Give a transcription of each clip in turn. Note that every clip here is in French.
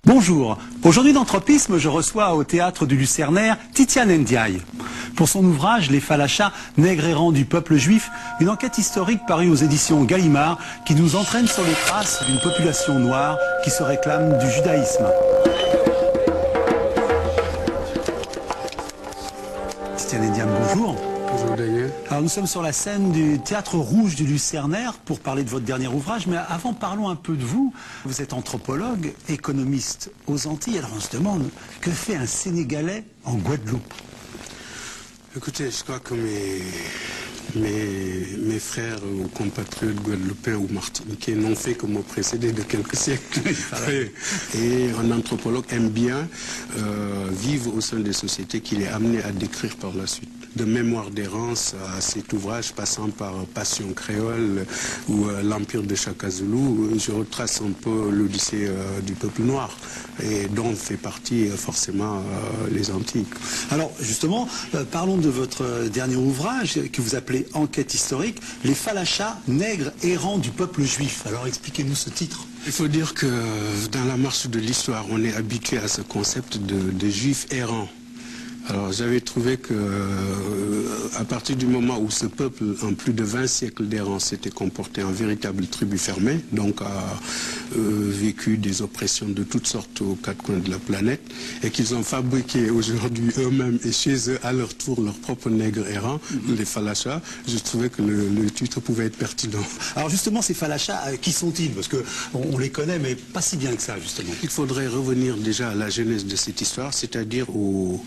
Bonjour, aujourd'hui dans Tropisme, je reçois au théâtre du Lucernaire Titiane Ndiaye. Pour son ouvrage Les Falachas, nègres errants du peuple juif, une enquête historique parue aux éditions Gallimard qui nous entraîne sur les traces d'une population noire qui se réclame du judaïsme. Titiane Ndiaye, bonjour. Bonjour Daniel. Alors nous sommes sur la scène du Théâtre Rouge du Lucernaire pour parler de votre dernier ouvrage, mais avant parlons un peu de vous. Vous êtes anthropologue, économiste aux Antilles, alors on se demande, que fait un Sénégalais en Guadeloupe? Écoutez, je crois que mes frères ou compatriotes guadeloupéens ou martiniquais n'ont fait que me précéder de quelques siècles. Et un anthropologue aime bien vivre au sein des sociétés qu'il est amené à décrire par la suite. De Mémoire d'errance à cet ouvrage passant par Passion créole ou l'Empire de Chaka Zulu, je retrace un peu l'odyssée du peuple noir et dont fait partie forcément les Antilles. Alors justement, parlons de votre dernier ouvrage que vous appelez Enquête historique, Les Falachas, nègres errants du peuple juif. Alors expliquez-nous ce titre. Il faut dire que dans la marche de l'histoire, on est habitué à ce concept de juifs errants. Alors j'avais trouvé que à partir du moment où ce peuple, en plus de 20 siècles d'errance, s'était comporté en véritable tribu fermée, donc a vécu des oppressions de toutes sortes aux quatre coins de la planète, et qu'ils ont fabriqué aujourd'hui eux-mêmes et chez eux à leur tour leurs propres nègres errants, les Falachas, je trouvais que le titre pouvait être pertinent. Alors justement, ces Falachas, qui sont-ils? Parce qu'on les connaît, mais pas si bien que ça, justement. Il faudrait revenir déjà à la genèse de cette histoire, c'est-à-dire aux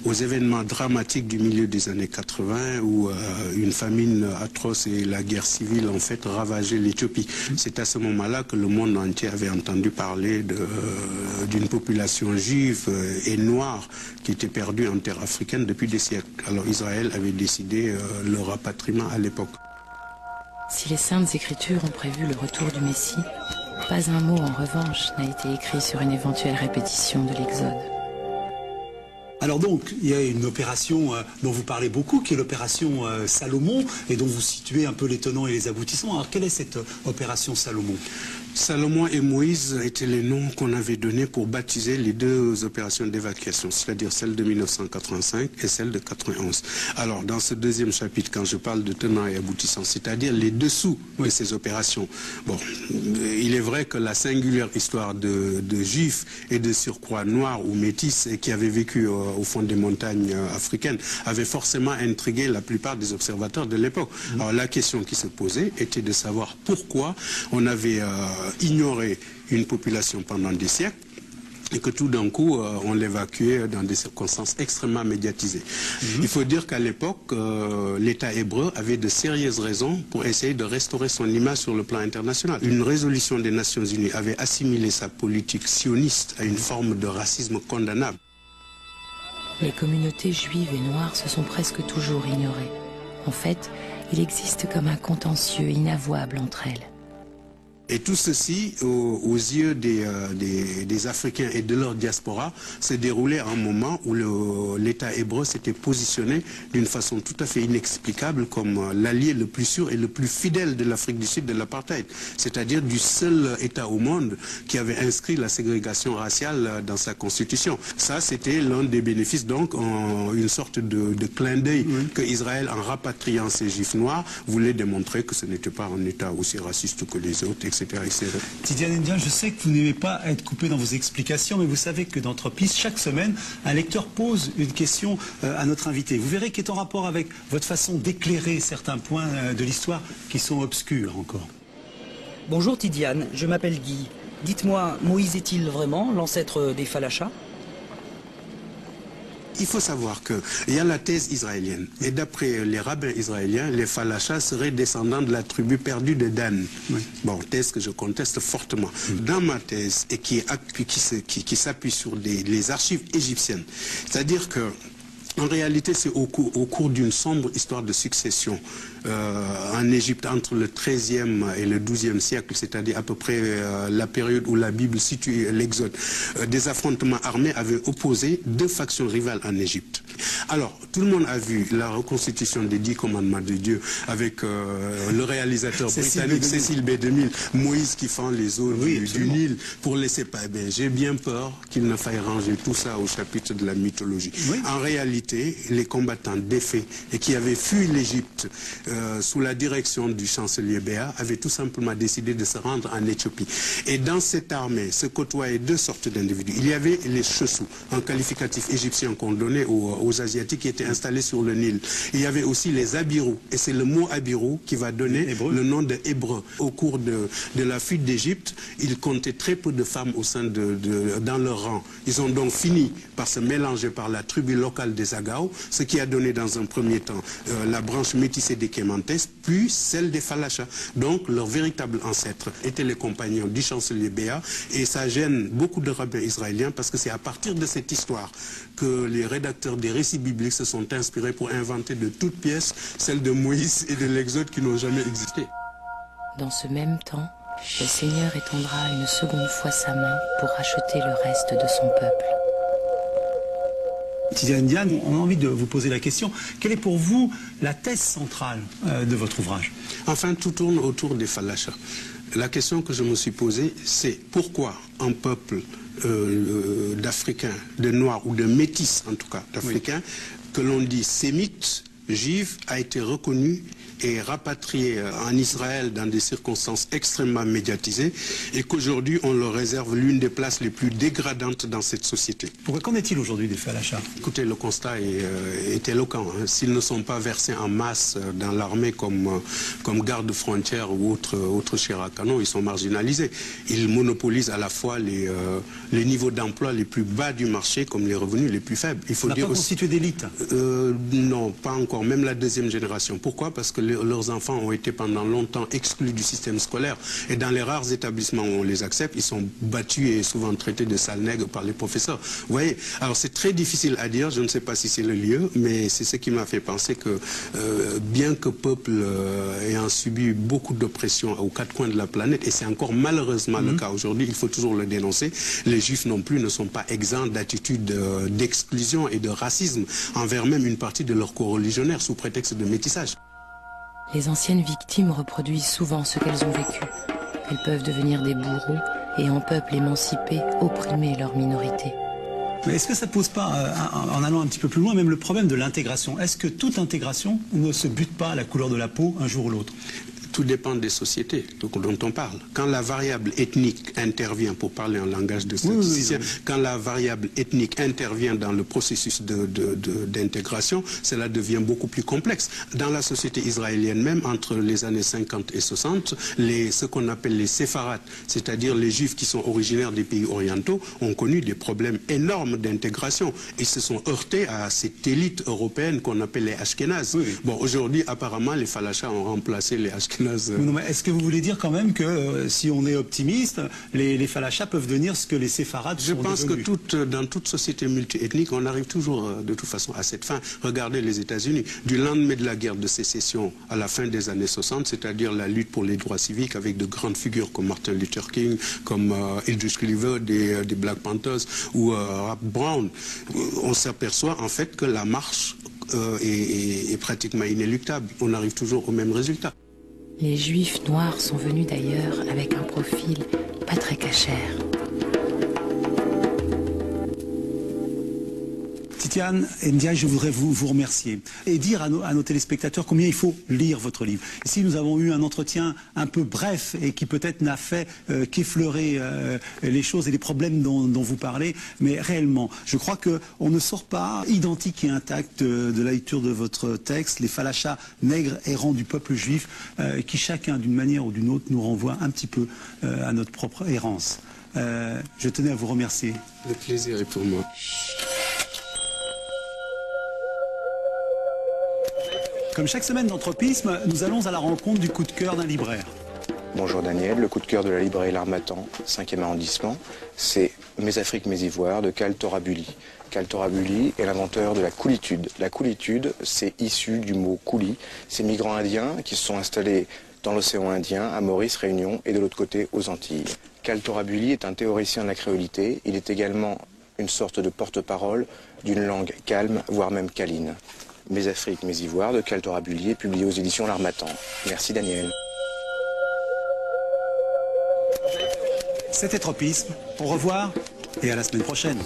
événements dramatiques du milieu des années 80 où une famine atroce et la guerre civile en fait ravageaient l'Éthiopie. C'est à ce moment-là que le monde entier avait entendu parler d'une population juive et noire qui était perdue en terre africaine depuis des siècles. Alors Israël avait décidé le rapatriement à l'époque. Si les Saintes Écritures ont prévu le retour du Messie, pas un mot en revanche n'a été écrit sur une éventuelle répétition de l'Exode. Alors donc, il y a une opération dont vous parlez beaucoup, qui est l'opération Salomon, et dont vous situez un peu les tenants et les aboutissants. Alors quelle est cette opération Salomon? Salomon et Moïse étaient les noms qu'on avait donnés pour baptiser les deux opérations d'évacuation, c'est-à-dire celle de 1985 et celle de 91. Alors, dans ce deuxième chapitre, quand je parle de tenants et aboutissants, c'est-à-dire les dessous de ces opérations, bon, il est vrai que la singulière histoire de Juifs et de surcroît noirs ou métis qui avaient vécu au fond des montagnes africaines avait forcément intrigué la plupart des observateurs de l'époque. Alors, la question qui se posait était de savoir pourquoi on avait ignorer une population pendant des siècles et que tout d'un coup on l'évacuait dans des circonstances extrêmement médiatisées. Il faut dire qu'à l'époque l'État hébreu avait de sérieuses raisons pour essayer de restaurer son image sur le plan international. Une résolution des Nations Unies avait assimilé sa politique sioniste à une forme de racisme condamnable. Les communautés juives et noires se sont presque toujours ignorées. En fait, il existe comme un contentieux inavouable entre elles. Et tout ceci, aux yeux des Africains et de leur diaspora, s'est déroulé à un moment où l'État hébreu s'était positionné d'une façon tout à fait inexplicable comme l'allié le plus sûr et le plus fidèle de l'Afrique du Sud de l'apartheid. C'est-à-dire du seul État au monde qui avait inscrit la ségrégation raciale dans sa constitution. Ça, c'était l'un des bénéfices, donc, une sorte de clin d'œil que Israël, en rapatriant ses Juifs noirs, voulait démontrer que ce n'était pas un État aussi raciste que les autres, etc. Titiane Ndiaye, je sais que vous n'aimez pas être coupé dans vos explications, mais vous savez que dans Tropisme, chaque semaine, un lecteur pose une question à notre invité. Vous verrez qu'il est en rapport avec votre façon d'éclairer certains points de l'histoire qui sont obscurs encore. Bonjour Titiane, je m'appelle Guy. Dites-moi, Moïse est-il vraiment l'ancêtre des Falachas? Il faut savoir qu'il y a la thèse israélienne. Et d'après les rabbins israéliens, les Falachas seraient descendants de la tribu perdue de Dan. Bon, thèse que je conteste fortement. Dans ma thèse, et qui s'appuie sur les archives égyptiennes, c'est-à-dire que En réalité, c'est au cours d'une sombre histoire de succession en Égypte entre le XIIIe et le XIIe siècle, c'est-à-dire à peu près la période où la Bible situe l'Exode. Des affrontements armés avaient opposé deux factions rivales en Égypte. Alors, tout le monde a vu la reconstitution des 10 commandements de Dieu avec le réalisateur britannique Cecil B. DeMille, Moïse qui fend les eaux du Nil pour laisser pas. J'ai bien peur qu'il ne faille ranger tout ça au chapitre de la mythologie. Oui. En réalité, les combattants défaits et qui avaient fui l'Égypte sous la direction du chancelier Béat avaient tout simplement décidé de se rendre en Éthiopie. Et dans cette armée se côtoyaient deux sortes d'individus. Il y avait les Chessous, un qualificatif égyptien qu'on donnait aux Asiatiques qui étaient installés sur le Nil. Il y avait aussi les Abirous, et c'est le mot Abirou qui va donner le nom de Hébreu. Au cours de la fuite d'Égypte, ils comptaient très peu de femmes au sein dans leur rang. Ils ont donc fini par se mélanger par la tribu locale des Agaos, ce qui a donné dans un premier temps la branche métissée des Kémantès, puis celle des Falachas. Donc leur véritable ancêtre étaient les compagnons du chancelier Béat, et ça gêne beaucoup de rabbins israéliens parce que c'est à partir de cette histoire que les rédacteurs des récits bibliques se sont inspirés pour inventer de toutes pièces celles de Moïse et de l'Exode qui n'ont jamais existé. Dans ce même temps, le Seigneur étendra une seconde fois sa main pour racheter le reste de son peuple. Tidiane Ndiaye, on a envie de vous poser la question. Quelle est pour vous la thèse centrale de votre ouvrage? Enfin, tout tourne autour des Falachas. La question que je me suis posée, c'est pourquoi un peuple d'Africains, de Noirs ou de Métis en tout cas, d'Africains, que l'on dit sémites, juifs, a été reconnu et rapatrié en Israël dans des circonstances extrêmement médiatisées et qu'aujourd'hui on leur réserve l'une des places les plus dégradantes dans cette société. Pourquoi qu'en est-il aujourd'hui des Falachas? Écoutez, le constat est éloquent. Hein. S'ils ne sont pas versés en masse dans l'armée comme gardes-frontières ou autres Chiracanos, ils sont marginalisés. Ils monopolisent à la fois les niveaux d'emploi les plus bas du marché comme les revenus les plus faibles. Il faut dire pas constitué d'élite? Non, pas encore. Même la deuxième génération. Pourquoi? Parce que leurs enfants ont été pendant longtemps exclus du système scolaire. Et dans les rares établissements où on les accepte, ils sont battus et souvent traités de sales nègres par les professeurs. Vous voyez? Alors c'est très difficile à dire. Je ne sais pas si c'est le lieu, mais c'est ce qui m'a fait penser que bien que peuple ayant subi beaucoup d'oppression aux quatre coins de la planète, et c'est encore malheureusement le cas aujourd'hui, il faut toujours le dénoncer, les Juifs non plus ne sont pas exempts d'attitudes d'exclusion et de racisme envers même une partie de leurs coreligionnaires sous prétexte de métissage. Les anciennes victimes reproduisent souvent ce qu'elles ont vécu. Elles peuvent devenir des bourreaux et un peuple émancipé opprimer leur minorité. Mais est-ce que ça ne pose pas, en allant un petit peu plus loin, même le problème de l'intégration? Est-ce que toute intégration ne se bute pas à la couleur de la peau un jour ou l'autre? Tout dépend des sociétés dont on parle. Quand la variable ethnique intervient, pour parler en langage de statisticien, quand la variable ethnique intervient dans le processus d'intégration, cela devient beaucoup plus complexe. Dans la société israélienne même, entre les années 50 et 60, ce qu'on appelle les séfarades, c'est-à-dire les juifs qui sont originaires des pays orientaux, ont connu des problèmes énormes d'intégration. Ils se sont heurtés à cette élite européenne qu'on appelle les Ashkénazes. Bon, aujourd'hui, apparemment, les Falachas ont remplacé les Ashkénazes. Est-ce que vous voulez dire quand même que si on est optimiste, les Falachas peuvent devenir ce que les séfarades sont devenus? Je pense que dans toute société multiethnique, on arrive toujours de toute façon à cette fin. Regardez les États-Unis. Du lendemain de la guerre de sécession à la fin des années 60, c'est-à-dire la lutte pour les droits civiques avec de grandes figures comme Martin Luther King, comme Aldrich Cleaver des Black Panthers ou Rap Brown, on s'aperçoit en fait que la marche est pratiquement inéluctable. On arrive toujours au même résultat. Les Juifs noirs sont venus d'ailleurs avec un profil pas très cachère. Tidiane Ndiaye, je voudrais vous remercier et dire à nos téléspectateurs combien il faut lire votre livre. Ici, nous avons eu un entretien un peu bref et qui peut-être n'a fait qu'effleurer les choses et les problèmes dont vous parlez, mais réellement, je crois qu'on ne sort pas identique et intact de la lecture de votre texte, les Falachas nègres errants du peuple juif, qui chacun d'une manière ou d'une autre nous renvoie un petit peu à notre propre errance. Je tenais à vous remercier. Le plaisir est pour moi. Comme chaque semaine dans Tropisme, nous allons à la rencontre du coup de cœur d'un libraire. Bonjour Daniel, le coup de cœur de la librairie L'Harmattan, 5e arrondissement, c'est Mes Afriques, mes Ivoires de Cal Torabuli. Kaltorabuli est l'inventeur de la coolitude. La coolitude, c'est issu du mot coolie. Ces migrants indiens qui se sont installés dans l'océan Indien, à Maurice, Réunion et de l'autre côté aux Antilles. Kaltorabuli est un théoricien de la créolité. Il est également une sorte de porte-parole d'une langue calme, voire même câline. Mes Afriques, mes Ivoires de Kaltorabuli est publié aux éditions L'Harmattan. Merci Daniel. C'était Tropisme. Au revoir et à la semaine prochaine.